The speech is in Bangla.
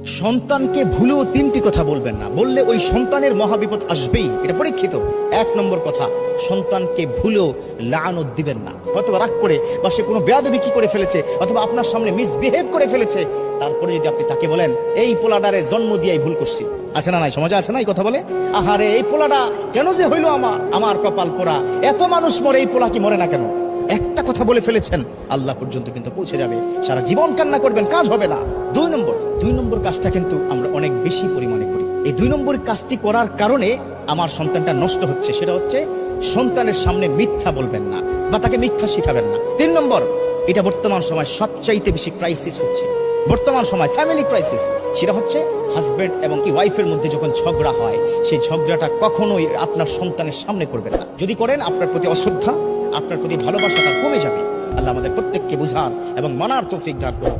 সন্তানকে ভুলেও তিনটি কথা বলবেন না, বললে ওই সন্তানের মহাবিপদ আসবেই, এটা পরীক্ষিত। 1 নম্বর কথা, সন্তানকে ভুলেও লানত দিবেন না। হয়তো রাগ করে বা সে কোনো বেয়াদবি কি করে ফেলেছে, অথবা আপনার সামনে মিসবিহেভ করে ফেলেছে, তারপরে যদি আপনি তাকে বলেন এই পোলাডারে জন্ম দিয়াই ভুল করছি, আছে না নাই, সমাজে আছে না এই কথা বলে, আহারে এই পোলাটা কেন যে হইলো, আমার কপাল পোড়া, এত মানুষ মরে এই পোলা কি মরে না কেন? একটা কথা বলে ফেলেছেন, আল্লাহ পর্যন্ত কিন্তু পৌঁছে যাবে, সারা জীবন কান্না করবেন, কাজ হবে না। 2 নম্বর কাজটা কিন্তু আমরা অনেক বেশি পরিমাণে করি। এই 2 নম্বর কাজটি করার কারণে আমার সন্তানটা নষ্ট হচ্ছে, সেটা হচ্ছে সন্তানের সামনে মিথ্যা বলবেন না বা তাকে মিথ্যা শিখাবেন না। 3 নম্বর, এটা বর্তমান সময় সবচাইতে বেশি ক্রাইসিস হচ্ছে, বর্তমান সময় ফ্যামিলি ক্রাইসিস, সেটা হচ্ছে হাজব্যান্ড এবং কি ওয়াইফের মধ্যে যখন ঝগড়া হয়, সেই ঝগড়াটা কখনোই আপনার সন্তানের সামনে করবেন না। যদি করেন, আপনার প্রতি অশ্রদ্ধা, আপনার প্রতি ভালোবাসাটা কমে যাবে। আল্লাহ আমাদের প্রত্যেককে বুঝার এবং মানার তৌফিক দান করুন।